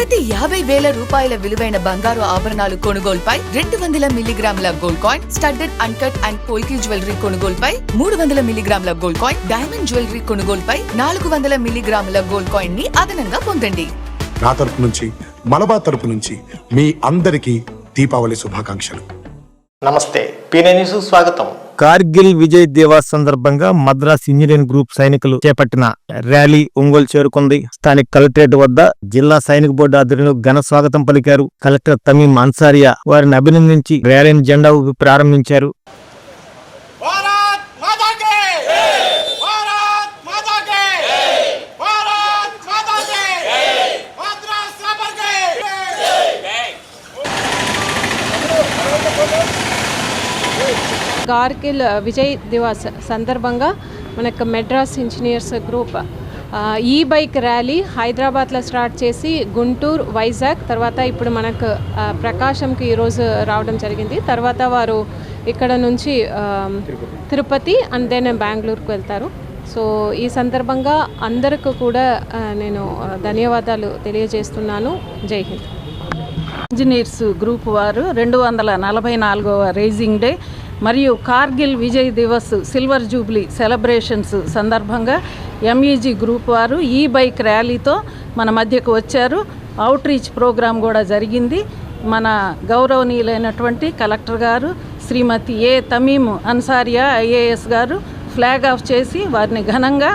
ప్రతి 50,000 రూపాయల విలువైన బంగారు ఆభరణాలు కొనుగోలుపై 200 మిల్లీగ్రాముల gold coin, studded uncut and polki jewellery కొనుగోలుపై 300 మిల్లీగ్రాముల గోల్డ్ కాయిన్, డైమండ్ జ్యువెలరీ కొనుగోలుపై 400 మిల్లీగ్రాముల గోల్డ్ కాయిన్ ని అదనంగా పొందండి. నా తరపు నుంచి, మలబార్ తరపు నుంచి మీ అందరికీ దీపావళి శుభాకాంక్షలు. నమస్తే, పీనే న్యూస్ స్వాగతం. కార్గిల్ విజయ్ దివాస్ సందర్భంగా మద్రాస్ ఇంజనీరింగ్ గ్రూప్ సైనికులు చేపట్టిన ర్యాలీ ఒంగోలు చేరుకుంది. స్థానిక కలెక్టరేట్ వద్ద జిల్లా సైనిక బోర్డు ఆధ్వర్యంలో ఘన స్వాగతం పలికారు. కలెక్టర్ తమీం అన్సారియా వారిని అభినందించి ర్యాలీని జెండా ఊపి ప్రారంభించారు. కార్గిల్ విజయ్ దివాస్ సందర్భంగా మనకు మెడ్రాస్ ఇంజనీర్స్ గ్రూప్ ఈ బైక్ ర్యాలీ హైదరాబాద్లో స్టార్ట్ చేసి గుంటూరు, వైజాగ్, తర్వాత ఇప్పుడు మనకు ప్రకాశంకి ఈరోజు రావడం జరిగింది. తర్వాత వారు ఇక్కడ నుంచి తిరుపతి అండ్ దెన్ బెంగళూరుకు వెళ్తారు. సో ఈ సందర్భంగా అందరికీ కూడా నేను ధన్యవాదాలు తెలియజేస్తున్నాను. జై హింద్. ఇంజనీర్స్ గ్రూప్ వారు 244వ రైజింగ్ డే మరియు Kargil Vijay Diwas silver jubilee celebrations సందర్భంగా ఎంఈజీ గ్రూప్ వారు ఈ బైక్ ర్యాలీతో మన మధ్యకు వచ్చారు. అవుట్ రీచ్ ప్రోగ్రాం కూడా జరిగింది. మన గౌరవనీయులైనటువంటి కలెక్టర్ గారు శ్రీమతి తమీం అన్సారియా ఐఏఎస్ గారు ఫ్లాగ్ ఆఫ్ చేసి వారిని ఘనంగా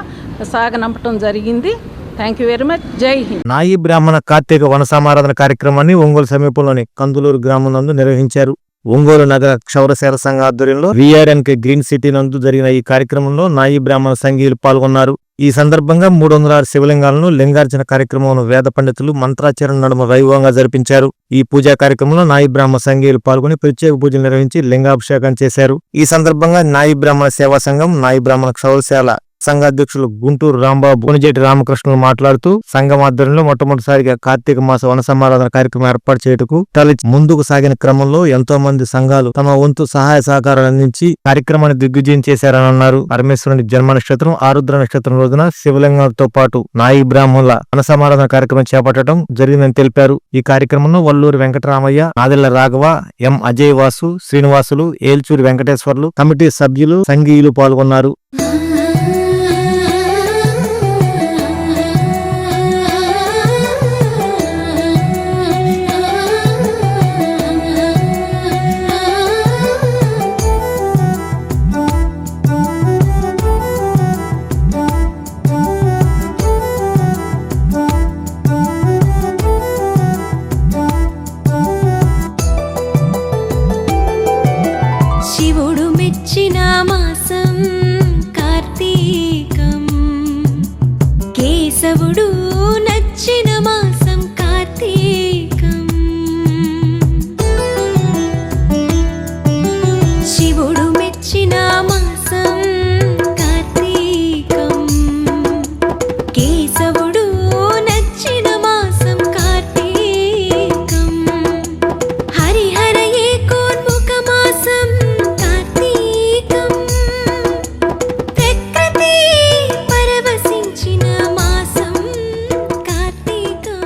సాగనంపటం జరిగింది. Thank you very much. జై హింద్. నాయి బ్రాహ్మణ కార్తీక వన సమారాధన కార్యక్రమాన్ని ఒంగోలు సమీపంలోని కందులూరు గ్రామం నందు నిర్వహించారు. ఒంగోలు నగర క్షౌరసేన సంఘ ఆధ్వర్యంలో VRNK గ్రీన్ సిటీ నందు జరిగిన ఈ కార్యక్రమంలో నాయి బ్రాహ్మణ సంఘీయులు పాల్గొన్నారు. ఈ సందర్భంగా 306 శివలింగాలను లింగార్చన కార్యక్రమంలో వేద పండితులు మంత్రాచరణ నడుమ వైభవంగా జరిపించారు. ఈ పూజా కార్యక్రమంలో నాయి బ్రాహ్మణ సంఘీయులు పాల్గొని ప్రత్యేక పూజలు నిర్వహించి లింగాభిషేకం చేశారు. ఈ సందర్భంగా నాయి బ్రాహ్మణ సేవా సంఘం, నాయి బ్రాహ్మణ క్షౌరశాల సంఘ అధ్యక్షులు గుంటూరు రాంబాబు, కొనిజేటి రామకృష్ణులు మాట్లాడుతూ సంఘం ఆధ్వర్యంలో మొట్టమొదటిసారిగా కార్తీక మాస వన సమారాధన కార్యక్రమం ఏర్పాటు చేయుటకు తలచి ముందుకు సాగిన క్రమంలో ఎంతో మంది సంఘాలు తమ వంతు సహాయ సహకారాలు అందించి కార్యక్రమాన్ని దిగ్విజయం చేశారని అన్నారు. పరమేశ్వరుని జన్మ నక్షత్రం ఆరుద్ర నక్షత్రం రోజున శివలింగాలతో పాటు నాయి బ్రాహ్మణుల వన సమారాధన కార్యక్రమం చేపట్టడం జరిగిందని తెలిపారు. ఈ కార్యక్రమంలో వల్లూరు వెంకటరామయ్య, నాదెళ్ల రాఘవ, ఎం అజయ్ వాసు, శ్రీనివాసులు, ఏల్చూరి వెంకటేశ్వర్లు, కమిటీ సభ్యులు, సంఘీయులు పాల్గొన్నారు. శివుడు మెచ్చిన మాసం కార్తీకం, కేశవుడు నచ్చిన మాసం కార్తీకం. శివుడు మెచ్చిన మాసం కార్తీకం, కేశవుడు నచ్చిన మాసం కార్తీకం. హరిహర ఏకోన్ముఖ మాసం కార్తీకం, ప్రకృతి పరవశించిన మాసం కార్తీకం.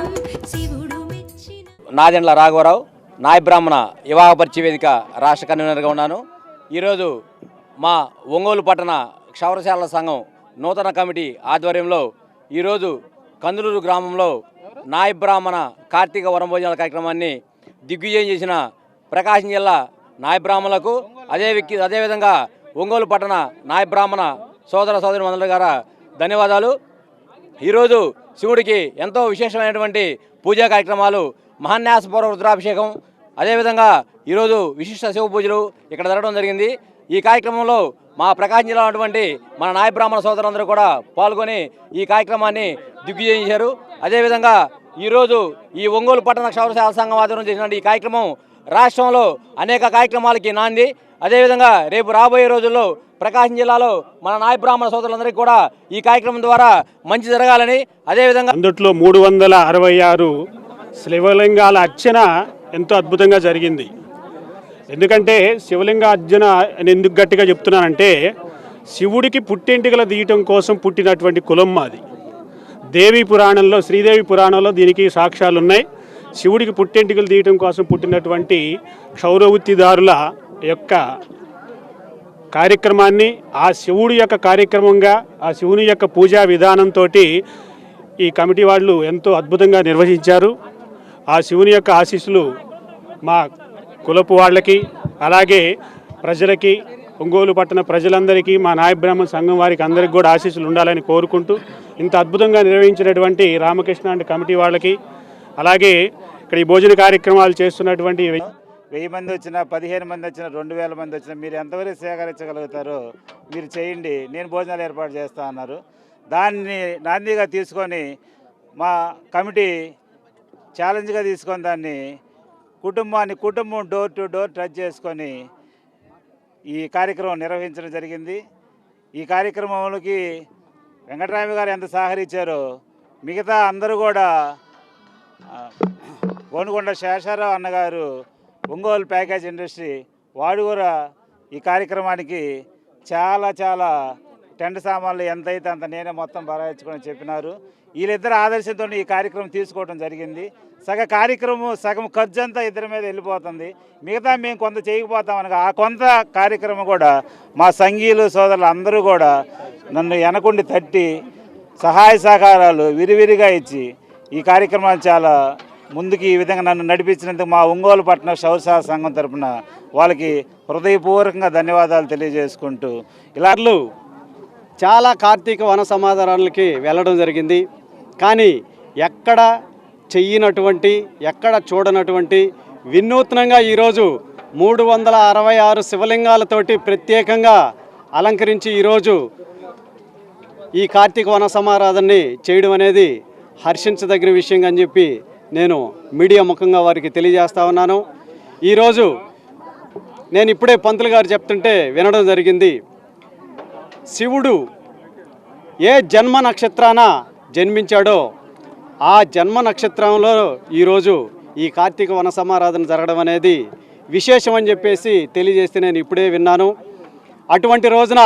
శివుడు మెచ్చిన నాదెండ్ల రాఘవరావు, నాయ బ్రాహ్మణ వివాహ పరిచయ వేదిక రాష్ట్ర కన్వీనర్గా ఉన్నాను. ఈరోజు మా ఒంగోలు పట్టణ క్షౌరశాల సంఘం నూతన కమిటీ ఆధ్వర్యంలో ఈరోజు కందులూరు గ్రామంలో నాయ బ్రాహ్మణ కార్తీక వనభోజనాల కార్యక్రమాన్ని దిగ్విజయం చేసిన ప్రకాశం జిల్లా నాయ బ్రాహ్మణులకు అదేవిధంగా ఒంగోలు పట్టణ నాయ బ్రాహ్మణ సోదర సోదరిమణుల గారు ధన్యవాదాలు. ఈరోజు శివుడికి ఎంతో విశేషమైనటువంటి పూజా కార్యక్రమాలు, మహాన్యాసపూర్వ రుద్రాభిషేకం, అదేవిధంగా ఈరోజు విశిష్ట శివ పూజలు ఇక్కడ జరగడం జరిగింది. ఈ కార్యక్రమంలో మా ప్రకాశం జిల్లా ఉన్నటువంటి మన నాయ బ్రాహ్మణ సోదరులందరూ కూడా పాల్గొని ఈ కార్యక్రమాన్ని దిగ్విజయం చేశారు. అదేవిధంగా ఈరోజు ఈ ఒంగోలు పట్టణ క్షౌరశాల సంఘం ఆధ్వర్యం చేసినటువంటి ఈ కార్యక్రమం రాష్ట్రంలో అనేక కార్యక్రమాలకి నాంది. అదేవిధంగా రేపు రాబోయే రోజుల్లో ప్రకాశం జిల్లాలో మన నాయ బ్రాహ్మణ సోదరులందరికీ కూడా ఈ కార్యక్రమం ద్వారా మంచి జరగాలని, అదేవిధంగా అందుట్లో 366 శివలింగాల అర్చన ఎంతో అద్భుతంగా జరిగింది. ఎందుకంటే శివలింగ అర్చన అని ఎందుకు గట్టిగా చెప్తున్నానంటే, శివుడికి పుట్టెంటికలు తీయటం కోసం పుట్టినటువంటి కులం మాది. దేవి పురాణంలో, శ్రీదేవి పురాణంలో దీనికి సాక్ష్యాలు ఉన్నాయి. శివుడికి పుట్టెంటికలు తీయటం కోసం పుట్టినటువంటి క్షౌరవృత్తిదారుల యొక్క కార్యక్రమాన్ని ఆ శివుడి యొక్క కార్యక్రమంగా, ఆ శివుని యొక్క పూజా విధానంతో ఈ కమిటీ వాళ్ళు ఎంతో అద్భుతంగా నిర్వహించారు. ఆ శివుని యొక్క ఆశీస్సులు మా కులపు వాళ్ళకి, అలాగే ప్రజలకి, ఒంగోలు పట్టణ ప్రజలందరికీ, మా నాయ బ్రాహ్మణ సంఘం వారికి అందరికీ కూడా ఆశీస్సులు ఉండాలని కోరుకుంటూ, ఇంత అద్భుతంగా నిర్వహించినటువంటి రామకృష్ణ అండ్ కమిటీ వాళ్ళకి, అలాగే ఇక్కడ ఈ భోజన కార్యక్రమాలు చేస్తున్నటువంటి 1000 మంది వచ్చినా, 15 మంది వచ్చినా, 2000 మంది వచ్చినా మీరు ఎంతవరకు సేకరించగలుగుతారో మీరు చేయండి, నేను భోజనాలు ఏర్పాటు చేస్తా అన్నారు. దాన్ని నాందిగా తీసుకొని మా కమిటీ ఛాలెంజ్గా తీసుకొని దాన్ని కుటుంబం డోర్ టు డోర్ టచ్ చేసుకొని ఈ కార్యక్రమం నిర్వహించడం జరిగింది. ఈ కార్యక్రమంలోకి వెంకటరామి గారు ఎంత సహకరించారో మిగతా అందరూ కూడా, గోనుగొండ శేషారావు అన్నగారు, ఒంగోలు ప్యాకేజ్ ఇండస్ట్రీ వాడు కూడా ఈ కార్యక్రమానికి చాలా టెంట్ సామాన్లు ఎంతైతే అంత నేనే మొత్తం బరాయించుకొని చెప్పినారు. వీళ్ళిద్దరు ఆదర్శంతో ఈ కార్యక్రమం తీసుకోవడం జరిగింది. సగం ఖర్చు అంతా ఇద్దరి మీద వెళ్ళిపోతుంది. మిగతా మేము కొంత చేయకపోతామనగా ఆ కొంత కార్యక్రమం కూడా మా సంఘీయులు సోదరులు అందరూ కూడా నన్ను వెనకుండి తట్టి సహాయ సహకారాలు విరివిరిగా ఇచ్చి ఈ కార్యక్రమాన్ని చాలా ముందుకు ఈ విధంగా నన్ను నడిపించినందుకు మా ఒంగోలు పట్టణ క్షౌరసేవల సంఘం తరఫున వాళ్ళకి హృదయపూర్వకంగా ధన్యవాదాలు తెలియజేసుకుంటూ, ఇలా చాలా కార్తీక వన సమాధానాలకి వెళ్ళడం జరిగింది. కానీ ఎక్కడ చెయ్యనటువంటి, ఎక్కడ చూడనటువంటి వినూత్నంగా ఈరోజు 366 శివలింగాలతోటి ప్రత్యేకంగా అలంకరించి ఈరోజు ఈ కార్తీక వన సమారాధనని చేయడం అనేది హర్షించదగిన విషయం అని చెప్పి నేను మీడియా ముఖంగా వారికి తెలియజేస్తా ఉన్నాను. ఈరోజు నేను ఇప్పుడే పంతులు గారు చెప్తుంటే వినడం జరిగింది. శివుడు ఏ జన్మ నక్షత్రాన జన్మించాడో ఆ జన్మ నక్షత్రంలో ఈరోజు ఈ కార్తీక వన సమారాధన జరగడం అనేది విశేషం అని చెప్పేసి తెలియజేస్తే నేను ఇప్పుడే విన్నాను. అటువంటి రోజున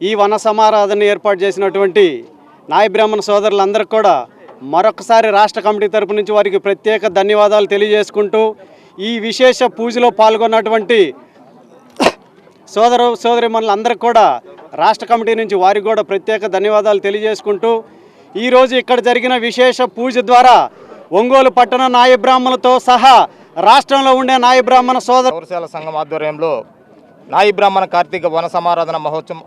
ఈ వన సమారాధన ఏర్పాటు చేసినటువంటి నాయ బ్రాహ్మణ సోదరులందరికీ కూడా మరొకసారి రాష్ట్ర కమిటీ తరపు నుంచి వారికి ప్రత్యేక ధన్యవాదాలు తెలియజేసుకుంటూ, ఈ విశేష పూజలో పాల్గొన్నటువంటి సోదరిమణులందరికీ కూడా రాష్ట్ర కమిటీ నుంచి వారికి కూడా ప్రత్యేక ధన్యవాదాలు తెలియజేసుకుంటూ, ఈరోజు ఇక్కడ జరిగిన విశేష పూజ ద్వారా ఒంగోలు పట్టణ నాయ బ్రాహ్మణులతో సహా రాష్ట్రంలో ఉండే నాయ బ్రాహ్మణ క్షౌరసేవల సంఘం ఆధ్వర్యంలో నాయ బ్రాహ్మణ కార్తీక వన సమారాధన మహోత్సవం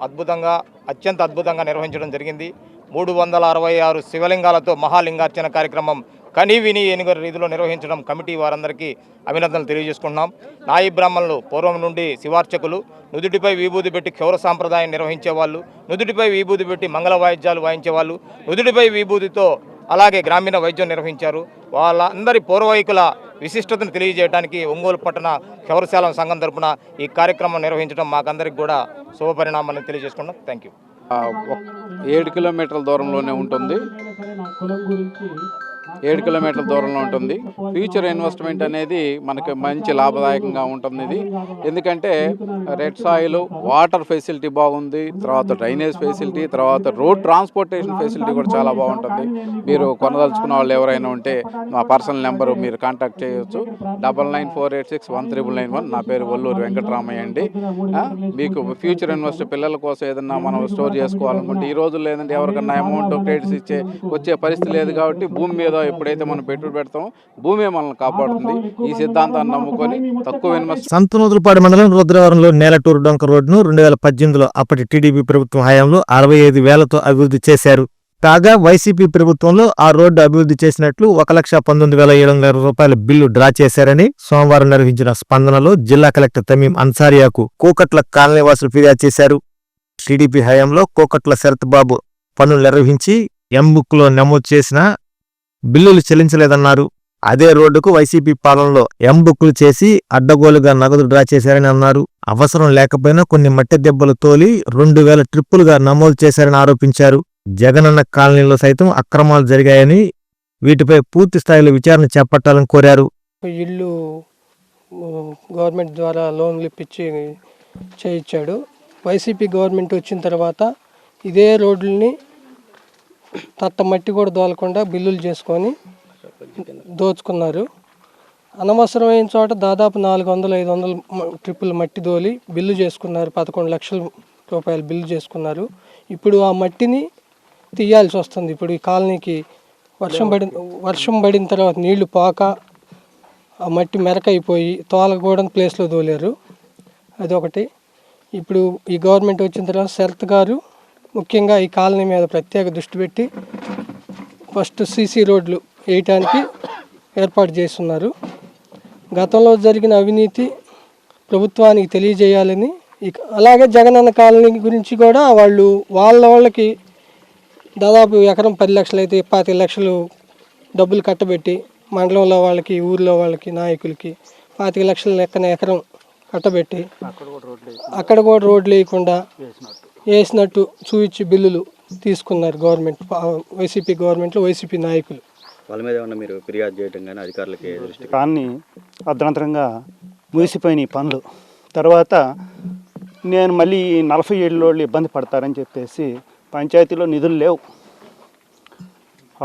అత్యంత అద్భుతంగా నిర్వహించడం జరిగింది. 366 శివలింగాలతో మహాలింగార్చన కార్యక్రమం కనీవిని ఎనుగని రీతిలో నిర్వహించడం కమిటీ వారందరికీ అభినందనలు తెలియజేసుకుంటున్నాం. నాయి బ్రాహ్మణులు పూర్వం నుండి శివార్చకులు, నుదుటిపై విభూది పెట్టి క్షౌర సాంప్రదాయం నిర్వహించేవాళ్ళు, నుదుటిపై విభూది పెట్టి మంగళ వాయిద్యాలు వాయించేవాళ్ళు, నుదుటిపై విభూతితో అలాగే గ్రామీణ వైద్యం నిర్వహించారు. వాళ్ళందరి పూర్వీకుల విశిష్టతను తెలియజేయడానికి ఒంగోలు పట్టణ క్షౌరసేవల సంఘం తరపున ఈ కార్యక్రమం నిర్వహించడం మాకందరికి కూడా శుభపరిణామాన్ని తెలియజేసుకున్నాం. Thank you. 7 కిలోమీటర్ల దూరంలోనే ఉంటుంది. 7 కిలోమీటర్ల దూరంలో ఉంటుంది. ఫ్యూచర్ ఇన్వెస్ట్మెంట్ అనేది మనకి మంచి లాభదాయకంగా ఉంటుంది ఇది. ఎందుకంటే రెడ్ సాయిల్, వాటర్ ఫెసిలిటీ బాగుంది, తర్వాత డ్రైనేజ్ ఫెసిలిటీ, తర్వాత రోడ్ ట్రాన్స్పోర్టేషన్ ఫెసిలిటీ కూడా చాలా బాగుంటుంది. మీరు కొనదలుచుకున్న వాళ్ళు ఎవరైనా ఉంటే మా పర్సనల్ నెంబరు మీరు కాంటాక్ట్ చేయవచ్చు. 9948613991. నా పేరు వల్లూరు వెంకటరామయ్య అండి. మీకు ఫ్యూచర్ ఇన్వెస్ట్ పిల్లల కోసం ఏదన్నా మనం స్టోర్ చేసుకోవాలనుకుంటే ఈ రోజుల్లో లేదంటే ఎవరికన్నా అమౌంట్ క్రెడిట్స్ వచ్చే పరిస్థితి లేదు. కాబట్టి భూమి మీద ఎప్పుడైతే మనం పెట్టుబడి పెడతామో భూమి మనల్ని కాపాడుతుంది. ఈ సిద్ధాంతాన్ని నమ్ముకొని తక్కువ ఇన్వెస్ట్. సంతనూతులపాడు మండలం రుద్రవరంలో నేలటూరు డొంక రోడ్డును 2018లో అప్పటి టీడీపీ ప్రభుత్వం హయాంలో 65,000తో అభివృద్ధి చేశారు. కాగా వైసీపీ ప్రభుత్వంలో ఆ రోడ్డు అభివృద్ధి చేసినట్లు 1,19,700 రూపాయల బిల్లు డ్రా చేశారని సోమవారం నిర్వహించిన స్పందనలో జిల్లా కలెక్టర్ తమీం అన్సారియాకు కోకట్ల కాలనీవాసులు ఫిర్యాదు చేశారు. టీడీపీ హయాంలో కోకట్ల శరత్ బాబు పనులు నిర్వహించి ఎంబుక్లో నమోదు చేసిన బిల్లులు చెల్లించలేదన్నారు. అదే రోడ్డుకు వైసీపీ పాలనలో ఎంబుక్లు చేసి అడ్డగోలుగా నగదు డ్రా చేశారని అన్నారు. అవసరం లేకపోయినా కొన్ని మట్టి దెబ్బలు తోలి 2,000 ట్రిప్పులుగా నమోదు చేశారని ఆరోపించారు. జగనన్న కాలనీలో సైతం అక్రమాలు జరిగాయని, వీటిపై పూర్తి స్థాయిలో విచారణ చేపట్టాలని కోరారు. ఇల్లు గవర్నమెంట్ ద్వారా లోన్లు ఇప్పించి చేయించాడు. వైసీపీ గవర్నమెంట్ వచ్చిన తర్వాత ఇదే రోడ్లని తట్ట మట్టి కూడా దోలకుండా బిల్లులు చేసుకొని దోచుకున్నారు. అనవసరమైన చోట దాదాపు 400-500 ట్రిప్పులు మట్టి దోలి బిల్లు చేసుకున్నారు. 11 లక్షల రూపాయలు బిల్లు చేసుకున్నారు. ఇప్పుడు ఆ మట్టిని తీయాల్సి వస్తుంది. ఇప్పుడు ఈ కాలనీకి వర్షం పడిన తర్వాత నీళ్లు పోక ఆ మట్టి మెరకైపోయి తోలకూడని ప్లేస్లో దోలారు. అదొకటి. ఇప్పుడు ఈ గవర్నమెంట్ వచ్చిన తర్వాత శరత్ గారు ముఖ్యంగా ఈ కాలనీ మీద ప్రత్యేక దృష్టి పెట్టి ఫస్ట్ సీసీ రోడ్లు వేయటానికి ఏర్పాటు చేస్తున్నారు. గతంలో జరిగిన అవినీతి ప్రభుత్వానికి తెలియజేయాలని, అలాగే జగనన్న కాలనీ గురించి కూడా వాళ్ళకి దాదాపు ఎకరం 10 లక్షలు అయితే 25 లక్షలు డబ్బులు కట్టబెట్టి మండలంలో వాళ్ళకి, ఊర్లో వాళ్ళకి, నాయకులకి 25 లక్షల లెక్కన ఎకరం కట్టబెట్టి అక్కడ కూడా రోడ్లు వేయకుండా వేసినట్టు చూపించి బిల్లులు తీసుకున్నారు గవర్నమెంట్, వైసీపీ గవర్నమెంట్లో వైసీపీ నాయకులు. వాళ్ళ మీద ఏమన్నా మీరు ఫిర్యాదు చేయడం కానీ అధికారులకి దృష్టి? కానీ అర్ధంతరంగా ముగిసిపోయిన పనులు తర్వాత నేను మళ్ళీ 40 ఏళ్ళ వాళ్ళు ఇబ్బంది పడతారని చెప్పేసి పంచాయతీలో నిధులు లేవు.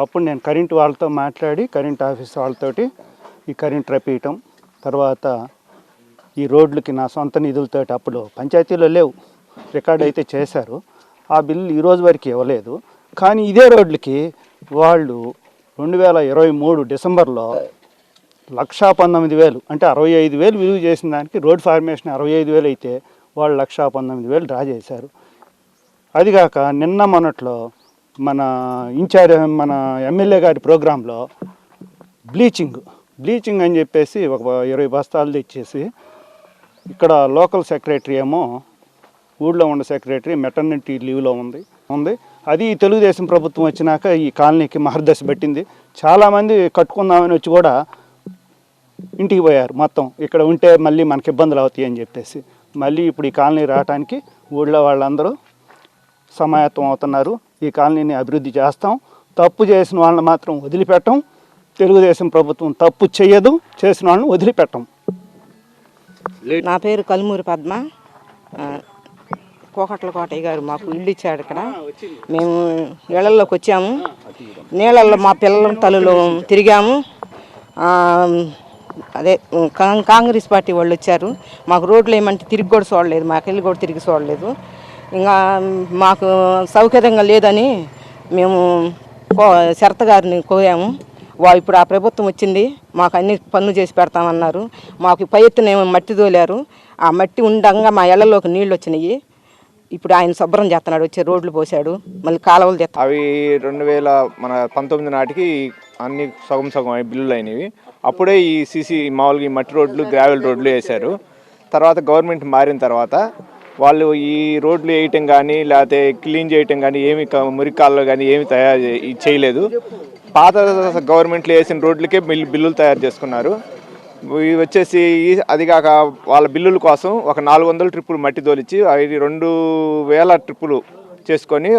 అప్పుడు నేను కరెంటు వాళ్ళతో మాట్లాడి కరెంట్ ఆఫీస్ వాళ్ళతోటి ఈ కరెంట్ రప్పియటం, తర్వాత ఈ రోడ్లకి నా సొంత నిధులతో అప్పుడు పంచాయతీలో లేవు, రికార్డ్ అయితే చేశారు. ఆ బిల్లు ఈరోజు వరకు ఇవ్వలేదు. కానీ ఇదే రోడ్లకి వాళ్ళు 2023 డిసెంబర్లో 1,19,000 అంటే 65,000 విలువ చేసిన దానికి రోడ్ ఫార్మేషన్ 65,000 అయితే వాళ్ళు 1,19,000 డ్రా చేశారు. అదిగాక నిన్న మొన్నట్లో మన మన ఎమ్మెల్యే గారి ప్రోగ్రాంలో బ్లీచింగ్ అని చెప్పేసి ఒక 20 బస్తాలు తెచ్చేసి ఇక్కడ లోకల్ సెక్రటరీ ఏమో ఊళ్ళో ఉన్న సెక్రటరీ మెటర్నిటీ లీవ్లో ఉంది. అది తెలుగుదేశం ప్రభుత్వం వచ్చినాక ఈ కాలనీకి మహర్దశ పెట్టింది. చాలామంది కట్టుకుందామని వచ్చి కూడా ఇంటికి పోయారు. మొత్తం ఇక్కడ ఉంటే మళ్ళీ మనకి ఇబ్బందులు అవుతాయి అని చెప్పేసి మళ్ళీ ఇప్పుడు ఈ కాలనీ రావడానికి ఊళ్ళో వాళ్ళందరూ సమాయత్తం అవుతున్నారు. ఈ కాలనీని అభివృద్ధి చేస్తాం, తప్పు చేసిన వాళ్ళని మాత్రం వదిలిపెట్టం. తెలుగుదేశం ప్రభుత్వం తప్పు చేయదు, చేసిన వాళ్ళని వదిలిపెట్టం. నా పేరు కలుమూరి పద్మ. కోకట్ల కోటయ్య గారు మాకు ఇల్లు ఇచ్చాడు. ఇక్కడ మేము ఇళ్లలోకి వచ్చాము, నీళ్ళల్లో మా పిల్లల తల్లులు తిరిగాము. అదే కాంగ్రెస్ పార్టీ వాళ్ళు వచ్చారు, మాకు రోడ్లు ఏమంటే తిరిగి కూడా చూడలేదు, మాకు ఇల్లు కూడా తిరిగి చూడలేదు. ఇంకా మాకు సౌకర్యంగా లేదని మేము శరత్ గారిని కోరాము. ఇప్పుడు ఆ ప్రభుత్వం వచ్చింది, మాకు అన్ని పనులు చేసి పెడతామన్నారు. మాకు పై ఎత్తున మట్టి తోలారు, ఆ మట్టి ఉండగా మా ఇళ్లలోకి నీళ్ళు వచ్చినాయి. ఇప్పుడు ఆయన శుభ్రం చేస్తున్నాడు, వచ్చి రోడ్లు పోసాడు, మళ్ళీ కాలువలు చేస్తాడు. అవి 2019 నాటికి అన్ని సగం బిల్లులు అయినవి. అప్పుడే ఈ సీసీ మామూలుగా ఈ మట్టి రోడ్లు, గ్రావెల్ రోడ్లు వేశారు. తర్వాత గవర్నమెంట్ మారిన తర్వాత వాళ్ళు ఈ రోడ్లు వేయటం కానీ లేకపోతే క్లీన్ చేయటం కానీ ఏమి మురికాల్లో కానీ ఏమి చేయలేదు. పాత గవర్నమెంట్లో వేసిన రోడ్లకే బిల్లులు తయారు చేసుకున్నారు. ఇవి వచ్చేసి అది కాక వాళ్ళ బిల్లుల కోసం ఒక 400 ట్రిప్పులు మట్టి తోలిచ్చి అవి 2,000 ట్రిప్పులు చేసుకొని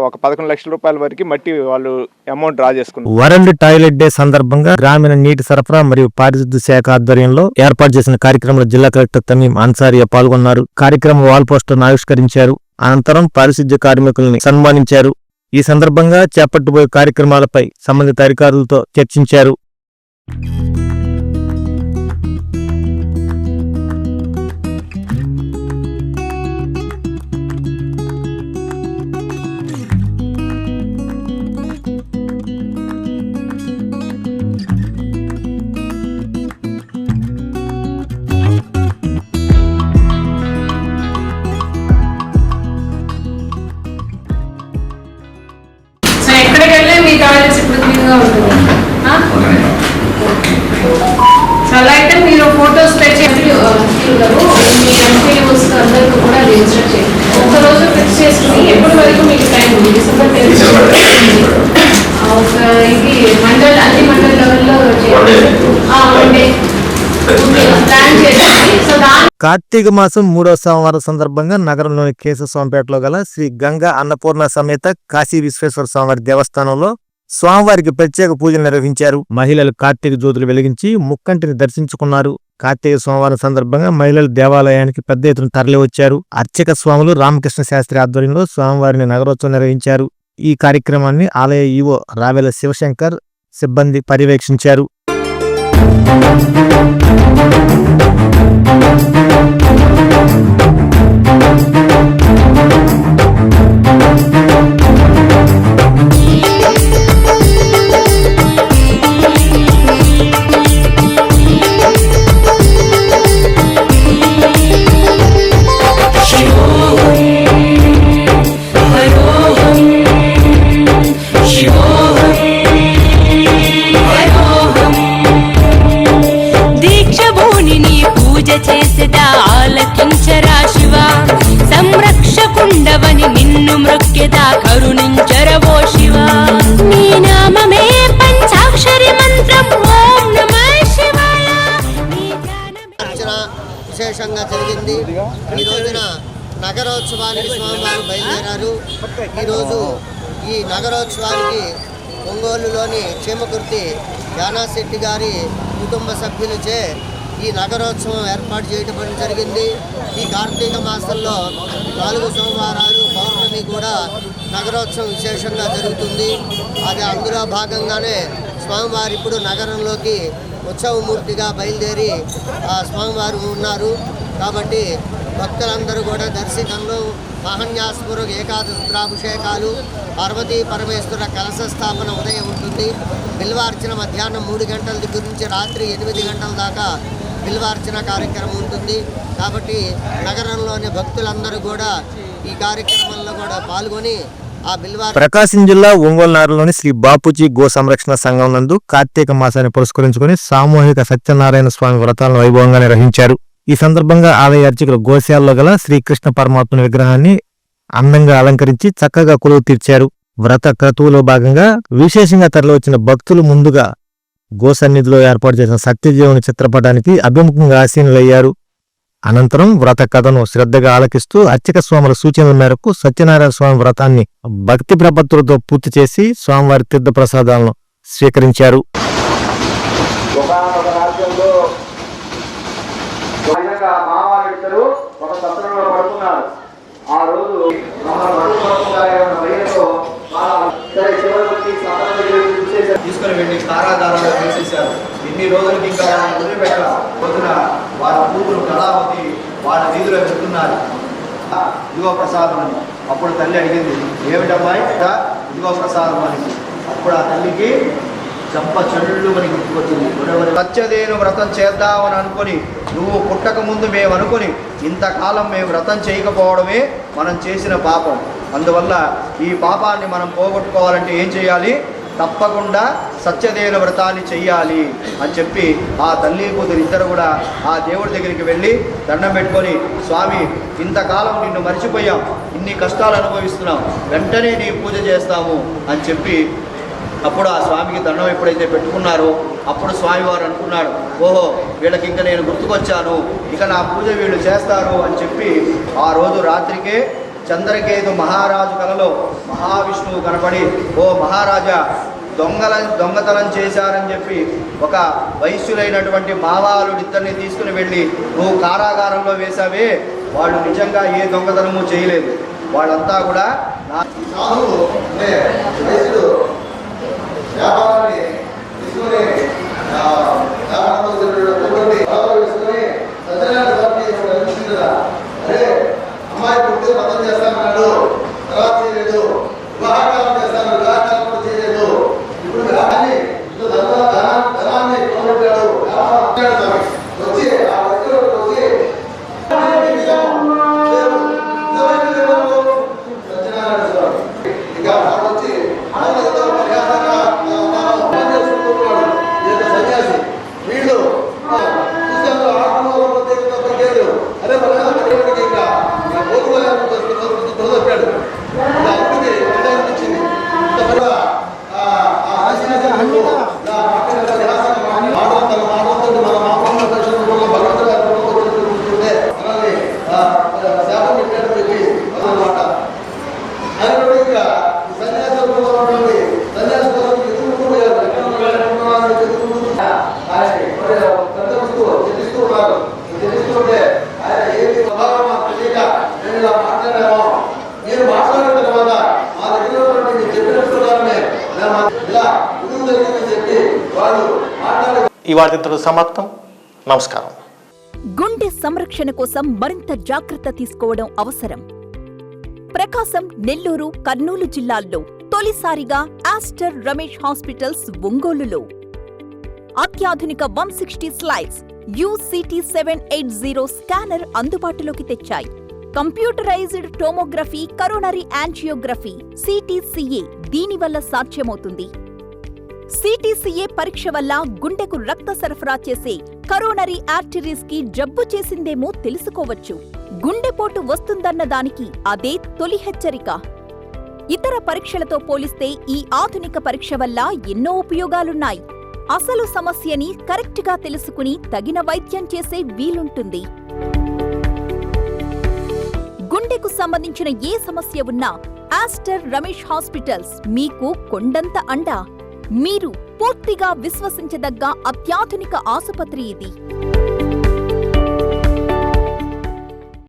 ఒక 11 లక్షల రూపాయల వరకు మట్టి వాళ్ళు అమౌంట్ డ్రా చేసుకున్నారు. వరల్డ్ టాయిలెట్ డే సందర్భంగా గ్రామీణ నీటి సరఫరా మరియు పారిశుద్ధ్య శాఖ ఆధ్వర్యంలో ఏర్పాటు చేసిన కార్యక్రమంలో జిల్లా కలెక్టర్ తమీం అన్సారియా పాల్గొన్నారు. కార్యక్రమం వాల్ పోస్టర్ను ఆవిష్కరించారు. అనంతరం పారిశుద్ధ్య కార్మికులను సన్మానించారు. ఈ సందర్భంగా చేపట్టబోయే కార్యక్రమాలపై సంబంధిత అధికారులతో చర్చించారు. చాలా అయితే మీరు ఫోటోస్ అందరికీ కూడా రిజిస్టర్ చేయండి. ఒక్కరోజు ఫిక్స్ చేసుకుని ఎప్పటి వరకు మీకు టైం ఉంది? డిసెంబర్ 10 ఒక ఇది అన్ని మండల లెవెల్లో ప్లాన్ చేసి సో కార్తీక మాసం 3వ సోమవారం సందర్భంగా నగరంలోని కేశవస్వామిపేటలో గల శ్రీ గంగా అన్నపూర్ణ సమేత కాశీ విశ్వేశ్వర స్వామివారి దేవస్థానంలో స్వామివారికి ప్రత్యేక పూజలు నిర్వహించారు. మహిళలు కార్తీక జ్యోతులు వెలిగించి ముక్కంటిని దర్శించుకున్నారు. కార్తీక సోమవారం సందర్భంగా మహిళలు దేవాలయానికి పెద్ద ఎత్తున తరలి వచ్చారు. అర్చక స్వాములు రామకృష్ణ శాస్త్రి ఆధ్వర్యంలో స్వామివారిని నగరోత్సవం నిర్వహించారు. ఈ కార్యక్రమాన్ని ఆలయ ఈవో రావెల శివశంకర్ సిబ్బంది పర్యవేక్షించారు. ఆలకించరా శివ సంరక్షకుండవని నిన్ను మృక్కెదా కరుణించరవో శివ నీ నామమే పంచాక్షరి మంత్రం ఓం నమః శివాయ విశేషంగా జరిగింది. ఈ రోజున నగరోత్సవానికి స్వామివారు బయలుదేరారు. ఈరోజు ఈ నగరోత్సవానికి ఒంగోలులోని చీమకుర్తి యానాశెట్టి గారి కుటుంబ సభ్యులచే ఈ నగరోత్సవం ఏర్పాటు చేయడం జరిగింది. ఈ కార్తీక మాసంలో 4 సోమవారాలు పౌర్ణమి కూడా నగరోత్సవం విశేషంగా జరుగుతుంది. అది అందులో భాగంగానే స్వామివారు ఇప్పుడు నగరంలోకి ఉత్సవమూర్తిగా బయలుదేరి స్వామివారు ఉన్నారు. కాబట్టి భక్తులందరూ కూడా దర్శనంలో మహన్యాస్పూర్వక ఏకాదశిద్రాభిషేకాలు, పార్వతీ పరమేశ్వర కలశ స్థాపన ఉదయం ఉంటుంది. బిల్వార్చన మధ్యాహ్నం 3 గంటల దగ్గర నుంచి రాత్రి 8 గంటల దాకా బిల్వార్చన కార్యక్రమం ఉంటుంది. కాబట్టి నగరంలోని భక్తులందరూ కూడా ఈ కార్యక్రమంలో కూడా పాల్గొని ఆ ప్రకాశం జిల్లా ఒంగోలు నగరంలోని శ్రీ బాపూజీ గో సంరక్షణ సంఘం నందు కార్తీక మాసాన్ని పురస్కరించుకుని సామూహిక సత్యనారాయణ స్వామి వ్రతాలను వైభవంగా నిర్వహించారు. ఈ సందర్భంగా ఆలయ అర్చకులు గోశాలలో గల శ్రీకృష్ణ పరమాత్మ విగ్రహాన్ని అందంగా అలంకరించి చక్కగా కొలువు తీర్చారు. వ్రత క్రతువులో భాగంగా విశేషంగా తరలివచ్చిన భక్తులు ముందుగా గోసన్నిధిలో ఏర్పాటు చేసిన సత్యదేవుని చిత్రపటానికి అభిముఖంగా ఆసీనులయ్యారు. అనంతరం వ్రత కథను శ్రద్ధగా ఆలకిస్తూ అర్చక స్వాముల సూచనల మేరకు సత్యనారాయణ స్వామి వ్రతాన్ని భక్తి ప్రపత్తులతో పూర్తి చేసి స్వామివారి తీర్థ ప్రసాదాలను స్వీకరించారు. తీసుకుని వెళ్ళి కారాగారంలో వేసేశారు. ఇన్ని రోజులకి ఇంకా వదిలిపెట్టారు. పొద్దున వాళ్ళ కూతురు కళావతి వాళ్ళ వీధిలో వెళ్తున్నారు. ఇదిగో ప్రసాదం అని. అప్పుడు తల్లి అడిగింది, ఏమిటమ్మాయి ఇదిగో ప్రసాదం అని. అప్పుడు ఆ తల్లికి చంప చెళ్ళు అని గుర్తుకొచ్చింది. సత్యదేను వ్రతం చేద్దామని అనుకుని నువ్వు పుట్టక ముందు మేము అనుకుని ఇంతకాలం మేము వ్రతం చేయకపోవడమే మనం చేసిన పాపం. అందువల్ల ఈ పాపాన్ని మనం పోగొట్టుకోవాలంటే ఏం చేయాలి? తప్పకుండా సత్యదేవుని వ్రతాన్ని చెయ్యాలి అని చెప్పి ఆ తల్లి కూతురు ఇద్దరు కూడా ఆ దేవుడి దగ్గరికి వెళ్ళి దండం పెట్టుకొని, స్వామి ఇంతకాలం నిన్ను మర్చిపోయాం, ఇన్ని కష్టాలు అనుభవిస్తున్నాం, వెంటనే నీ పూజ చేస్తాము అని చెప్పి అప్పుడు ఆ స్వామికి దండం ఎప్పుడైతే పెట్టుకున్నారో అప్పుడు స్వామివారు అనుకున్నాడు, ఓహో వీళ్ళకి ఇంకా నేను గుర్తుకొచ్చాను, ఇక నా పూజ వీళ్ళు చేస్తారు అని చెప్పి ఆ రోజు రాత్రికే చంద్రకేతు మహారాజు కలలో మహావిష్ణువు కనపడి, ఓ మహారాజా దొంగతనం చేశారని చెప్పి ఒక వైశ్యులైనటువంటి మావాలుడిద్దరిని తీసుకుని వెళ్ళి నువ్వు కారాగారంలో వేశావే, వాళ్ళు నిజంగా ఏ దొంగతనము చేయలేదు, వాళ్ళంతా కూడా అమ్మాయి పుట్టిన మతం చేస్తానన్నాడు, తర్వాత చేయలేదు, వివాహకాలం చేస్తాను, వివాహకాలం కూడా చేయలేదు, ఇప్పుడు ధనాన్ని కొనబెట్టాడు వచ్చి ఆ వ్యక్తులు వచ్చి సత్యనారాయణ స్వామి ఇక వచ్చి సన్యాసి వీళ్ళు అరే మీరు మాట్లాడిన తర్వాత మా దగ్గర వార్తతో సమాప్తం. నమస్కారం. గుండె సంరక్షణ కోసం మరింత జాగ్రత్త తీసుకోవడం అవసరం. ప్రకాశం, నెల్లూరు, కర్నూలు జిల్లాల్లో తొలిసారిగా ఆస్టర్ రమేష్ హాస్పిటల్స్ ఒంగోలులో అత్యాధునిక 160 స్లైడ్స్ UCT780 స్కానర్ అందుబాటులోకి తెచ్చాయి. Computerised tomography, coronary angiography, CTCA దీనివల్ల సాధ్యమవుతుంది. CTCA పరీక్ష వల్ల గుండెకు రక్త సరఫరా చేసే కరోనరీ ఆర్టరీస్ కి జబ్బు చేసిందేమో తెలుసుకోవచ్చు. గుండెపోటు వస్తుందన్న దానికి అదే తొలి హెచ్చరిక. ఇతర పరీక్షలతో పోలిస్తే ఈ ఆధునిక పరీక్ష వల్ల ఎన్నో ఉపయోగాలున్నాయి. అసలు సమస్యని కరెక్ట్గా తెలుసుకుని తగిన వైద్యం చేసే వీలుంటుంది. గుండెకు సంబంధించిన ఏ సమస్య ఉన్నా ఆస్టర్ రమేష్ హాస్పిటల్స్ మీకు కొండంత అండ. మీరు పూర్తిగా విశ్వసించదగ్గ అత్యాధునిక ఆసుపత్రి ఇది.